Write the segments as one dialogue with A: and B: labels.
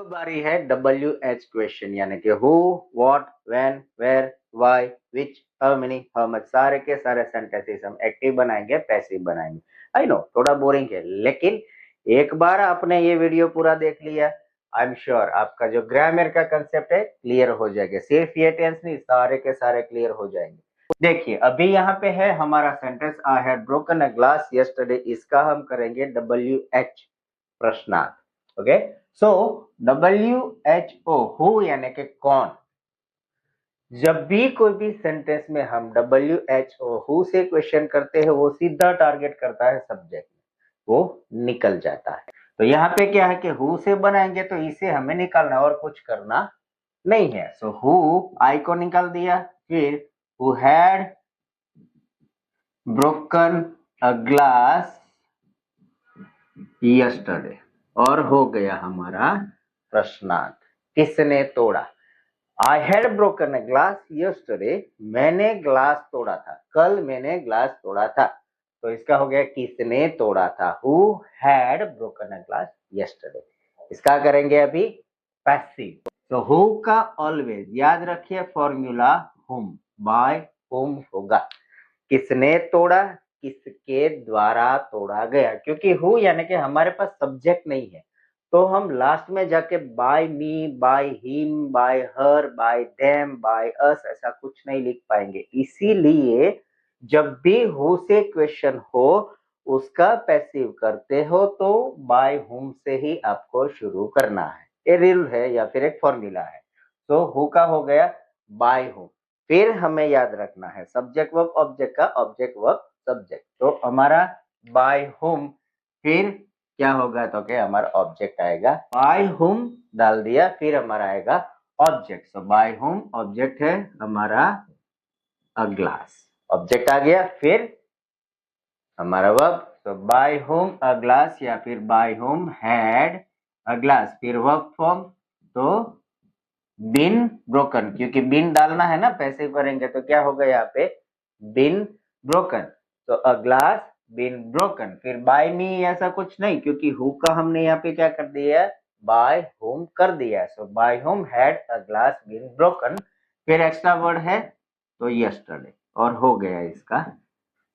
A: तो बारी है WH क्वेश्चन यानी कि who, what, when, where, why, which, how many, how much, सारे के सारे सेंटेंसेस हम एक्टिव बनाएंगे, पैसिव बनाएंगे। आई नो थोड़ा बोरिंग है, लेकिन एक बार आपने ये वीडियो पूरा देख लिया, आई एम श्योर आपका जो ग्रामर का कंसेप्ट है क्लियर हो जाएगा। सिर्फ ये टेंस नहीं, सारे के सारे क्लियर हो जाएंगे। देखिए अभी यहाँ पे है हमारा sentence, I had broken a glass yesterday. इसका हम करेंगे WH प्रश्नार्थ। ओके, सो WHO हु यानी कि कौन। जब भी कोई भी सेंटेंस में हम WHO हु से क्वेश्चन करते हैं, वो सीधा टारगेट करता है सब्जेक्ट, वो निकल जाता है। तो यहाँ पे क्या है कि हु से बनाएंगे तो इसे हमें निकालना और कुछ करना नहीं है। सो हु आई को निकाल दिया, फिर who had broken a glass yesterday, और हो गया हमारा प्रश्नार्थ। किसने तोड़ा? आई had broken a glass yesterday, मैंने ग्लास तोड़ा था, कल मैंने ग्लास तोड़ा था। तो इसका हो गया किसने तोड़ा था, who had broken a glass yesterday. इसका करेंगे अभी पैसिव। तो हु का ऑलवेज याद रखिए फॉर्मूला हुम, बाय हुम होगा। किसने तोड़ा, किसके द्वारा तोड़ा गया, क्योंकि हु यानी कि हमारे पास सब्जेक्ट नहीं है, तो हम लास्ट में जाके by me, by him, by her, by them, by us ऐसा कुछ नहीं लिख पाएंगे। इसीलिए जब भी हु से क्वेश्चन हो, उसका पैसिव करते हो तो बाय हुम से ही आपको शुरू करना है। ये रूल है या फिर एक फॉर्मूला है। तो हु का हो गया बाय हुम। फिर हमें याद रखना है सब्जेक्ट वर्ब ऑब्जेक्ट का, ऑब्जेक्ट वर्ब सब्जेक्ट। तो हमारा बाय हुम, फिर क्या होगा तो क्या हमारा ऑब्जेक्ट आएगा, बाय हुम डाल दिया, फिर हमारा आएगा object. So by whom object है हमारा अ ग्लास, ऑब्जेक्ट आ गया, फिर हमारा verb. So by whom a glass या फिर by whom had a glass, फिर वर्ब फॉर्म तो बिन ब्रोकन, क्योंकि बिन डालना है ना, पैसे करेंगे तो क्या होगा यहाँ पे बिन ब्रोकन। तो अ ग्लास बिन ब्रोकन, फिर बाय मी ऐसा कुछ नहीं, क्योंकि हु का हमने यहाँ पे क्या कर दिया है, बाय होम कर दिया है। So by whom had a glass been broken, फिर एक्स्ट्रा वर्ड है तो यस्टरडे, और हो गया इसका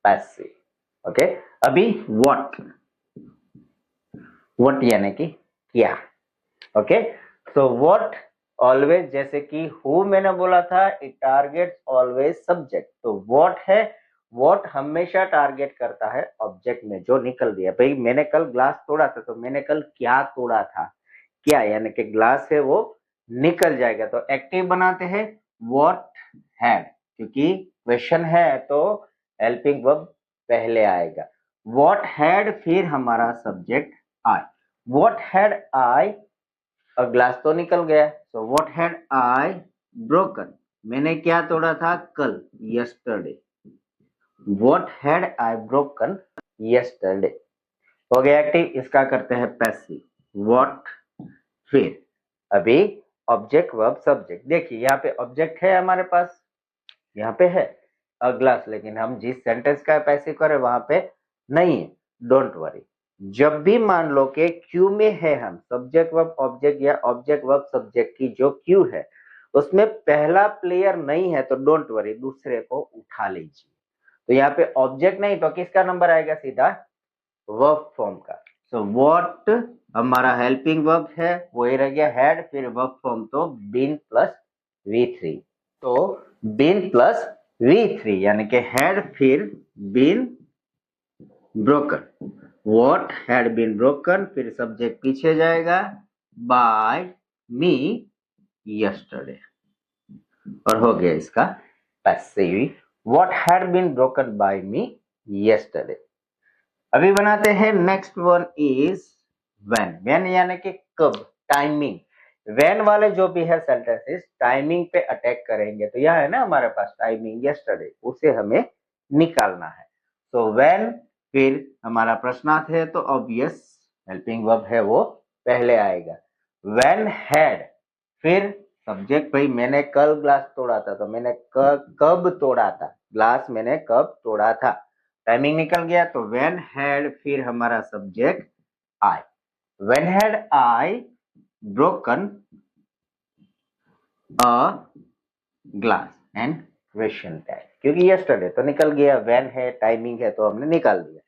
A: पैसिव। ओके, अभी व्हाट, व्हाट यानी कि क्या। ओके, सो व्हाट ऑलवेज, जैसे कि हु मैंने बोला था इट टारगेट्स ऑलवेज सब्जेक्ट, तो व्हाट है, व्हाट हमेशा टारगेट करता है ऑब्जेक्ट में जो निकल दिया। भाई मैंने कल ग्लास तोड़ा था, तो मैंने कल क्या तोड़ा था, क्या यानी कि ग्लास है वो निकल जाएगा। तो एक्टिव बनाते हैं व्हाट हैड, क्योंकि क्वेश्चन है तो हेल्पिंग वर्ब पहले आएगा। व्हाट हैड, फिर हमारा subject I. What had I, और ग्लास तो निकल गया। So what had I broken, मैंने क्या तोड़ा था कल, yesterday. What had I broken yesterday, हो गया एक्टिव। इसका करते हैं पैसिव, व्हाट, फिर अभी ऑब्जेक्ट वर्ब सब्जेक्ट। देखिए यहाँ पे ऑब्जेक्ट है हमारे पास, यहाँ पे है अ ग्लास, लेकिन हम जिस सेंटेंस का पैसिव करें वहां पे नहीं है। डोंट वरी, जब भी मान लो कि क्यू में है हम, सब्जेक्ट वर्ब ऑब्जेक्ट या ऑब्जेक्ट वर्ब सब्जेक्ट की जो क्यू है उसमें पहला प्लेयर नहीं है, तो डोंट वरी, दूसरे को उठा लीजिए। तो यहाँ पे ऑब्जेक्ट नहीं तो किसका नंबर आएगा, सीधा वर्ब फॉर्म का। सो व्हाट हमारा हेल्पिंग वर्ब है, वही रह गया हैड, फिर वर्ब फॉर्म तो बीन प्लस V3। तो बीन प्लस V3 यानी कि हैड फिर been broken. What had been broken, फिर सब्जेक्ट पीछे जाएगा बाय मी यस्टरडे, और हो गया इसका passive, what had been broken by me yesterday. अभी बनाते हैं next one is when. When यानी कि कब, टाइमिंग। व्हेन वाले जो भी है सेंटेंसेस टाइमिंग पे अटैक करेंगे, तो यह है ना हमारे पास टाइमिंग यस्टरडे, उसे हमें निकालना है। तो व्हेन, फिर हमारा प्रश्नार्थ है तो ऑब्वियस हेल्पिंग वर्ब है वो पहले आएगा। व्हेन हैड, फिर सब्जेक्ट, भाई मैंने कल ग्लास तोड़ा था, तो मैंने कब तोड़ा था, ग्लास मैंने कब तोड़ा था, टाइमिंग निकल गया। तो व्हेन हैड, फिर हमारा subject I. When had I broken a glass and question tag, क्योंकि यस्टरडे तो निकल गया, व्हेन है, टाइमिंग है तो हमने निकाल दिया।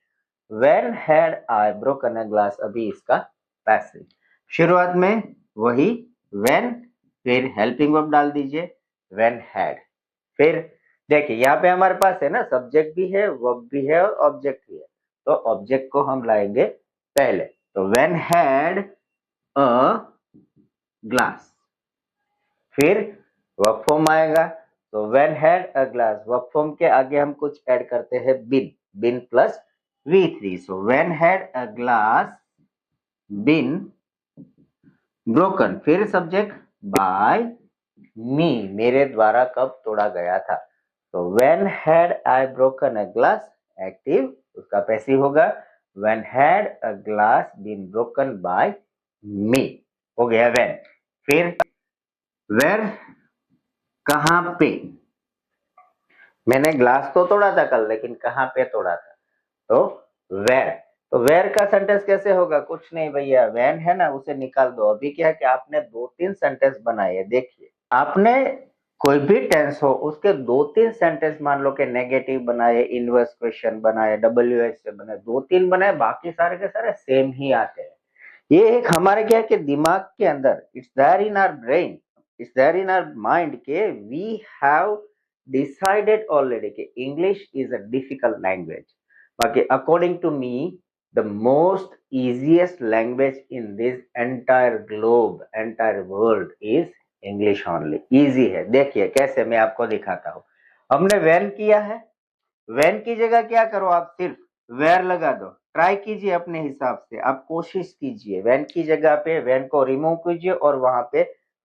A: When had I broken a glass, अभी इसका पैसिव। शुरुआत में वही व्हेन, फिर हेल्पिंग वर्ब डाल दीजिए व्हेन हैड। फिर देखिए यहाँ पे हमारे पास है ना, सब्जेक्ट भी है, वर्ब भी है और ऑब्जेक्ट भी है। तो ऑब्जेक्ट को हम लाएंगे पहले, तो व्हेन हैड अ ग्लास, फिर वर्ब फॉर्म आएगा, तो when had a glass, verb form के आगे हम कुछ ऐड करते हैं been, been plus V3, so when had a glass been broken, फिर सब्जेक्ट बाय मी, मेरे द्वारा कब तोड़ा गया था। तो when had I broken a glass, active, उसका पैसिव होगा when had a glass been broken by me, हो गया व्हेन। फिर वेयर, कहां पे, मैंने ग्लास तो तोड़ा था कल, लेकिन कहां पे तोड़ा था, तो वेयर। तो वेयर का सेंटेंस कैसे होगा, कुछ नहीं भैया, व्हेन है ना, उसे निकाल दो। अभी क्या है कि आपने 2-3 सेंटेंस बनाए हैं, देखिए आपने कोई भी टेंस हो उसके 2-3 सेंटेंस मान लो कि नेगेटिव बनाए, इनवर्स क्वेश्चन बनाए, WH से बनाए, 2-3 बनाए, बाकी सारे के सारे सेम ही आते हैं। ये एक हमारे क्या है कि दिमाग के अंदर, it's there in our brain, it's there in our mind के वी हैव डिसाइडेड ऑलरेडी कि English is a difficult language. बाकी according to me the most easiest language in this entire globe, entire world is English only. Easy है, देखिए कैसे, मैं आपको दिखाता हूँ। हमने व्हेन किया है, व्हेन की जगह क्या करो, आप सिर्फ वेयर लगा दो। ट्राई कीजिए अपने हिसाब से, आप कोशिश कीजिए, व्हेन की जगह पे व्हेन को रिमूव कीजिए और वहां पे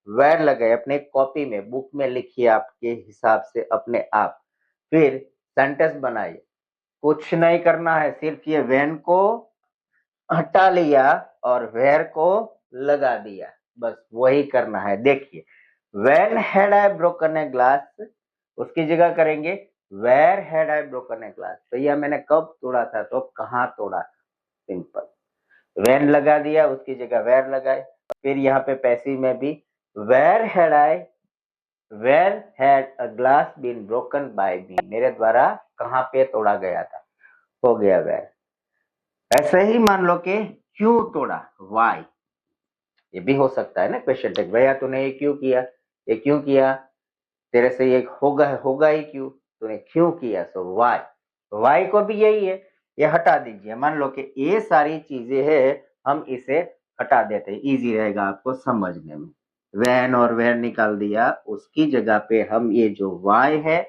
A: वेयर लगाए, अपने कॉपी में, बुक में लिखिए आपके हिसाब से अपने आप, फिर सेंटेंस बनाइए। कुछ नहीं करना है, सिर्फ ये व्हेन को हटा लिया और वेयर को लगा दिया, बस वही करना है। देखिए when had I broken a glass, उसकी जगह करेंगे where had I broken a glass, भैया मैंने कब तोड़ा था, तो कहाँ तोड़ा, सिंपल, व्हेन लगा दिया, उसकी जगह वेयर लगाए। फिर यहाँ पे पैसिव में भी where had I, where had a glass been broken by me, मेरे द्वारा कहाँ पे तोड़ा गया था, हो गया वेयर। ऐसे ही मान लो कि क्यों तोड़ा, वाई, ये भी हो सकता है ना क्वेश्चन टैग, भैया तूने ये क्यों किया, ये क्यों किया, तेरे से ये होगा ही क्यों, तूने क्यों किया, सो वाई, वाई को भी यही है, ये हटा दीजिए। मान लो कि ये सारी चीजें है, हम इसे हटा देते हैं, इजी रहेगा आपको समझने में। वैन और वेर निकाल दिया, उसकी जगह पे हम ये जो वाई है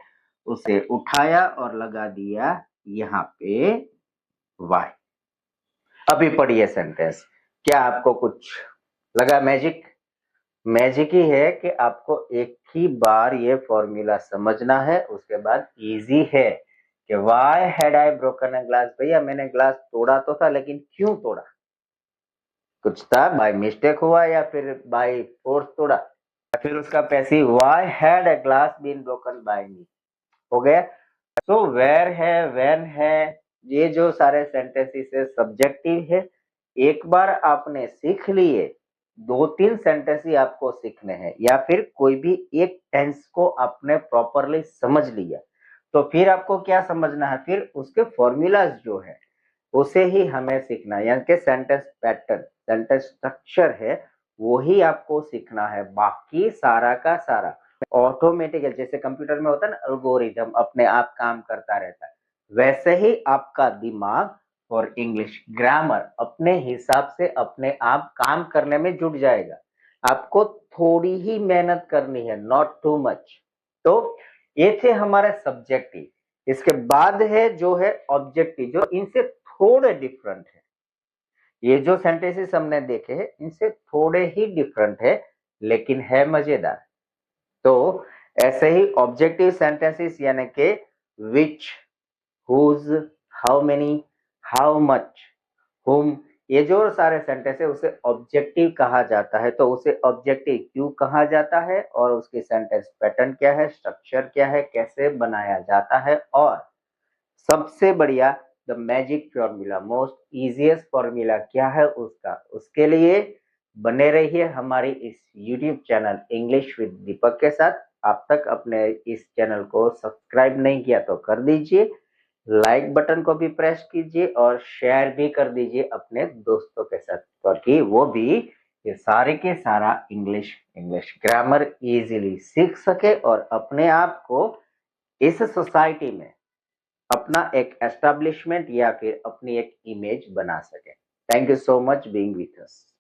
A: उसे उठाया और लगा दिया यहाँ पे वाई। अभी पढ़िए सेंटेंस, क्या आपको कुछ लगा मैजिक? मैजिक ही है कि आपको एक ही बार ये फॉर्मूला समझना है, उसके बाद इजी है कि why had I broken a glass, भैया मैंने ग्लास तोड़ा तो था, लेकिन क्यों तोड़ा, कुछ था, बाय मिस्टेक हुआ या फिर बाय फोर्स तोड़ा। फिर उसका passive why had a glass been broken by me, हो गया। तो वेयर है, व्हेन है, ये जो सारे सेंटेंसेस है सब्जेक्टिव है। एक बार आपने सीख लिए, 2-3 सेंटेंस ही आपको सीखने हैं, या फिर कोई भी एक टेंस को आपने प्रॉपरली समझ लिया, तो फिर आपको क्या समझना है, फिर उसके फॉर्मूलाज जो है उसे ही हमें सीखना है, यानी कि सेंटेंस पैटर्न, सेंटेंस स्ट्रक्चर है, वो ही आपको सीखना है। बाकी सारा का सारा ऑटोमेटिकल, जैसे कंप्यूटर में होता है ना एल्गोरिथम, अपने आप काम करता रहता है, वैसे ही आपका दिमाग और इंग्लिश ग्रामर अपने हिसाब से अपने आप काम करने में जुट जाएगा। आपको थोड़ी ही मेहनत करनी है, नॉट टू मच। तो ये थे हमारे सब्जेक्टिव। इसके बाद है जो है ऑब्जेक्टिव, जो इनसे थोड़े डिफरेंट है। ये जो सेंटेंसेस हमने देखे हैं इनसे थोड़े ही डिफरेंट है, लेकिन है मजेदार। तो ऐसे ही ऑब्जेक्टिव सेंटेंसेस यानी कि which, whose, how many, how much, whom, ये जो सारे सेंटेंस है उसे ऑब्जेक्टिव कहा जाता है। तो उसे ऑब्जेक्टिव क्यों कहा जाता है, और उसकी सेंटेंस पैटर्न क्या है, स्ट्रक्चर क्या है, कैसे बनाया जाता है, और सबसे बढ़िया the magic formula, most easiest formula क्या है उसका, उसके लिए बने रहिए हमारी इस YouTube चैनल इंग्लिश विद दीपक के साथ। आप तक अपने इस चैनल को सब्सक्राइब नहीं किया तो कर दीजिए, लाइक बटन को भी प्रेस कीजिए और शेयर भी कर दीजिए अपने दोस्तों के साथ, ताकि वो भी ये सारे के सारा इंग्लिश ग्रामर इजीली सीख सके और अपने आप को इस सोसाइटी में अपना एक एस्टेब्लिशमेंट या फिर अपनी एक इमेज बना सके। Thank you so much being with us.